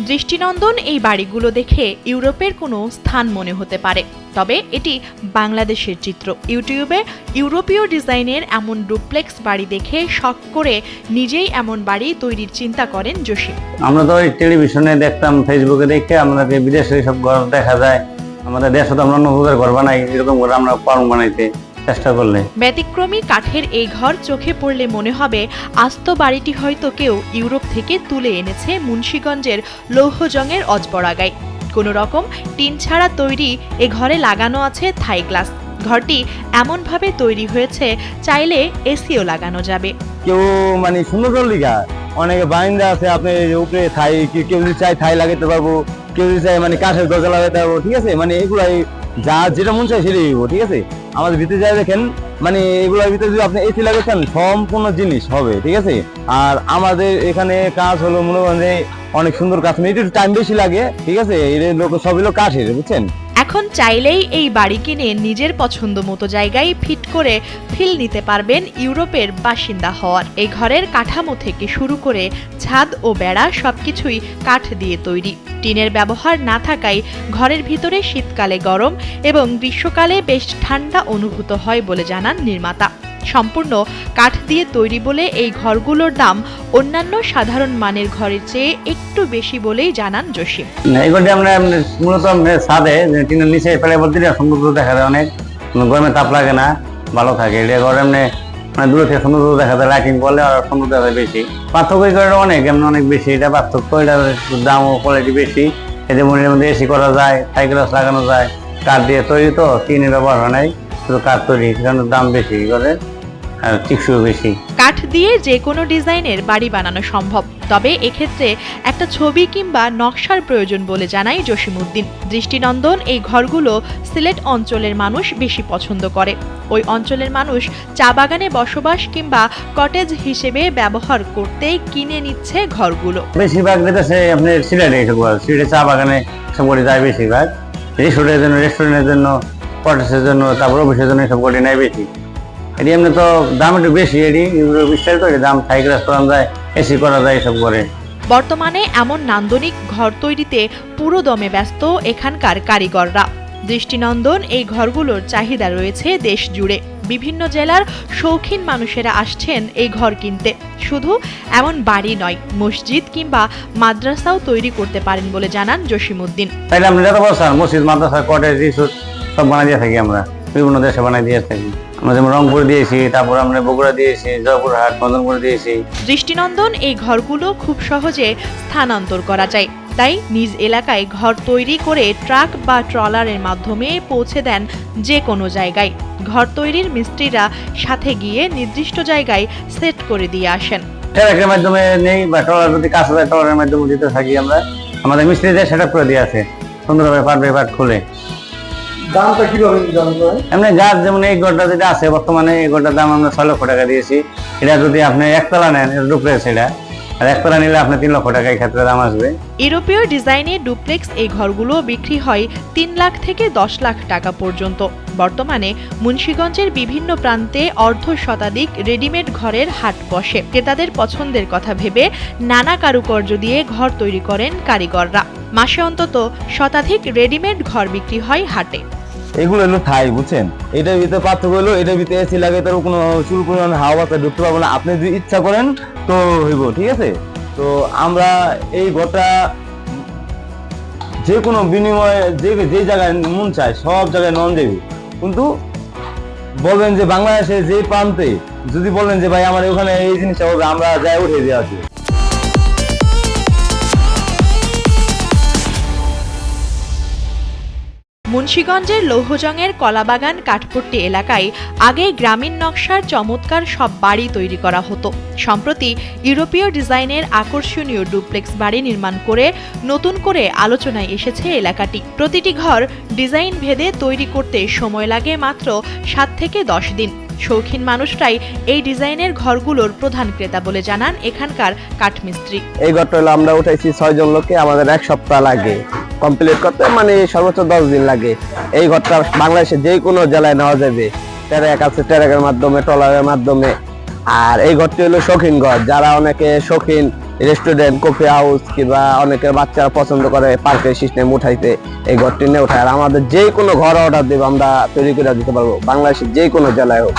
দৃষ্টিনন্দন এই বাড়িগুলো দেখে ইউরোপের কোনো স্থান মনে হতে পারে, তবে এটি বাংলাদেশের চিত্র। ইউটিউবে ইউরোপীয় ডিজাইনের এমন ডুপ্লেক্স বাড়ি দেখে শখ করে নিজেই এমন বাড়ি তৈরির চিন্তা করেন জসিম। আমরা তো টেলিভিশনে দেখতাম, ফেসবুকে দেখে আমাদের বিদেশে সব ঘর দেখা যায়, আমাদের দেশে তো আমরা নতুন ঘর বানাই, এরকম করে আমরা পারব বানাইতে চেষ্টা করলে। ব্যতিক্রমী কাঠের এই ঘর চোখে পড়লে মনে হবে আস্ত বাড়িটি হয়তো কেউ ইউরোপ থেকে তুলে এনেছে মুন্সিগঞ্জের লৌহজংয়ের অজবরাগায়। কোনো রকম টিন ছাড়া তৈরি এ ঘরে লাগানো আছে থাই গ্লাস। ঘরটি এমনভাবে তৈরি হয়েছে চাইলে এসিও লাগানো যাবে। কেউ মানে সুন্দর লিগা অনেকে বাইন্দা আছে, আপনি উপরে থাই, কেউ যদি চাই থাই লাগাইতে পারবো, কেউ যদি চাই মানে কাঠের দরজা লাগাইতে পারবো, ঠিক আছে। মানে এগুলাই যা যেটা মন চাই সেটাই হইব, ঠিক আছে। আমাদের ভিতরে যাই দেখেন, মানে এগুলোর ভিতরে যদি আপনি এসি লাগাচ্ছেন সম্পূর্ণ জিনিস হবে, ঠিক আছে। আর আমাদের এখানে কাজ হলো মনে করেন যে অনেক সুন্দর কাজ, একটু টাইম বেশি লাগে, ঠিক আছে। এর লোক সবই লোক কাঠের, বুঝছেন। এখন চাইলেই এই বাড়ি কিনে নিজের পছন্দ মতো জায়গায় ফিট করে ফিল নিতে পারবেন ইউরোপের বাসিন্দা হওয়ার। এই ঘরের কাঠামো থেকে শুরু করে ছাদ ও বেড়া সবকিছুই কাঠ দিয়ে তৈরি। টিনের ব্যবহার না থাকায় ঘরের ভিতরে শীতকালে গরম এবং গ্রীষ্মকালে বেশ ঠান্ডা অনুভূত হয় বলে জানান নির্মাতা। সম্পূর্ণ কাঠ দিয়ে তৈরি বলে এই ঘরগুলোর দাম অন্যান্য সাধারণ মানের ঘরের চেয়ে একটু বেশি বলেই জানান জসিম। এই ঘরটি আমরা মূলত ছাদে টিনের নিচে ফেলে বলতে সৌন্দর্য দেখা যায়, অনেক গরমে তাপ লাগে না, ভালো থাকে। এটা ঘর এমনি মানে দূরে থেকে সৌন্দর্য দেখা যায়, লাইটিং করলে আর সৌন্দর্য দেখা যায় বেশি। পার্থক্য এই ঘরের অনেক এমনি অনেক বেশি, এটা পার্থক্য, এটা দাম ও কোয়ালিটি বেশি। এদের মনের মধ্যে এসি করা যায়, থাই গ্লাস লাগানো যায়, কাঠ দিয়ে তৈরি, তো টিনের ব্যবহার হয় নাই, শুধু কাঠ তৈরি, সেখানে দাম বেশি করে আর টিকসইও বেশি। কাঠ দিয়ে যে কোনো ডিজাইনের বাড়ি বানানো সম্ভব, তবে এক্ষেত্রে একটা ছবি কিংবা নকশার প্রয়োজন বলে জানায় জসিমউদ্দিন। দৃষ্টিনন্দন এই ঘরগুলো সিলেট অঞ্চলের মানুষ বেশি পছন্দ করে। ওই অঞ্চলের মানুষ চা বাগানে বসবাস কিংবা কটেজ হিসেবে ব্যবহার করতেই কিনে নিচ্ছে ঘরগুলো। বেশিরভাগ যেতেছে আপনার সিলেটে, সিলেটে চা বাগানে সব করে যায় বেশিরভাগ, রিসোর্টের জন্য, রেস্টুরেন্টের জন্য, কটেজের জন্য, তারপর অফিসের জন্য সব করে নেয় বেশি। এটি এমনি তো দাম একটু বেশি, এটি বিস্তারিত দাম, থাই গ্লাস করা যায়, এসি করা যায়, এসব করে। বর্তমানে এমন নান্দনিক ঘর তৈরিতে পুরো দমে ব্যস্ত এখানকার কারিগররা। দৃষ্টিনন্দন এই ঘরগুলোর চাহিদা রয়েছে দেশ জুড়ে। বিভিন্ন জেলার শৌখিন মানুষেরা আসছেন এই ঘর কিনতে। শুধু এমন বাড়ি নয়, মসজিদ কিংবা মাদ্রাসাও তৈরি করতে পারেন বলে জানান জসিমউদ্দিন। তাইলে আমরা যত বছর মসজিদ, মাদ্রাসা, কটেজ, রিসোর্ট সব বানাই দিয়ে থাকি, আমরা বিভিন্ন দেশে বানাই দিয়ে থাকি। আমরা যেমন রংপুর দিয়েছি, তারপর আমরা বগুড়া দিয়েছি, জয়পুরহাট, মদনপুর দিয়েছি। দৃষ্টিনন্দন এই ঘরগুলো খুব সহজে স্থানান্তর করা যায়, তাই নিজ এলাকায় ঘর তৈরি করে ট্রাক বা ট্রলারের মাধ্যমে পৌঁছে দেন যে কোনো জায়গায়। ঘর তৈরির মিস্ত্রিরা সাথে গিয়ে নির্দিষ্ট জায়গায় সেট করে দিয়ে আসেন। ট্রাকের মাধ্যমে নেই বা ট্রলার যদি কাজ হয়, ট্রলারের মাধ্যমে দিতে থাকি আমরা। আমাদের মিস্ত্রিদের সেট আপ করে দিয়ে আছে সুন্দরভাবে, পার্ট বাই পার্ট খুলে। দামটা কিভাবে জানবেন? এমনি যার যেমন এই ঘরটা যেটা আছে বর্তমানে, এই ঘরটার দাম আমরা 6 লক্ষ টাকা দিয়েছি। এটা যদি আপনি একতলা নেন, ডুপ্লেক্স, এটা আর একতলা নিলে আপনি 3 লক্ষ টাকা এই ক্ষেত্রে দাম আসবে। ইউরোপীয় ডিজাইনে ডুপ্লেক্স এই ঘরগুলো বিক্রি হয় 3 লাখ থেকে 10 লাখ টাকা পর্যন্ত। বর্তমানে মুন্সিগঞ্জের বিভিন্ন প্রান্তে অর্ধ শতাধিক রেডিমেড ঘরের হাট বসে। ক্রেতাদের পছন্দের কথা ভেবে নানা কারুকার্য দিয়ে ঘর তৈরি করেন কারিগররা। মাসে অন্তত শতাধিক রেডিমেড ঘর বিক্রি হয় হাটে। এগুলো হলো থাই, বুঝছেন। এটার ভিতরে পার্থক্য হলো, এটার ভিতরে এসি লাগে, তার কোনো চুল পরিমাণ হাওয়া বাতাস ঢুকতে পারবো না। আপনি যদি ইচ্ছা করেন তো হইব, ঠিক আছে। তো আমরা এই ঘরটা যে কোনো বিনিময়ে যে জায়গায় মন চায় সব জায়গায় নন দেবে, কিন্তু বলবেন যে বাংলাদেশে যে প্রান্তে যদি বলেন যে ভাই আমার ওখানে এই জিনিসটা হবে, আমরা যাই উঠে দিয়ে আসি। মুন্সিগঞ্জের লৌহজংয়ের কলাবাগান কাঠপট্টি এলাকায় আগে গ্রামীণ নকশার চমৎকার সব বাড়ি তৈরি করা হতো। সম্প্রতি ইউরোপীয় ডিজাইনের আকর্ষণীয় ডুপ্লেক্স বাড়ি নির্মাণ করে নতুন করে আলোচনায় এসেছে এলাকাটি। প্রতিটি ঘর ডিজাইন ভেদে তৈরি করতে সময় লাগে মাত্র 7 থেকে 10 দিন। শৌখিন মানুষরাই এই ডিজাইনের ঘরগুলোর প্রধান ক্রেতা বলে জানান এখানকার কাঠমিস্ত্রি। এই ঘরটা হলো আমরা উঠাইছি 6 জন লোককে, আমাদের 1 সপ্তাহ লাগে কমপ্লিট করতে, মানে সর্বোচ্চ 10 দিন লাগে। এই ঘরটা বাংলাদেশের যে কোনো জেলায় নেওয়া যাবে, ট্রাক আছে, ট্রাকের মাধ্যমে, ট্রলারের মাধ্যমে। আর এই ঘরটি হলো শৌখিন ঘর, যারা অনেকে শৌখিন রেস্টুরেন্ট, কফি হাউস কিংবা অনেকের বাচ্চারা পছন্দ করে পার্কের সিস্টেম উঠাইতে, এই ঘরটি নিয়ে উঠায়। আর আমাদের যে কোনো ঘর অর্ডার দেবো, আমরা তৈরি করে দিতে পারবো, বাংলাদেশের যে কোনো জেলায় হোক।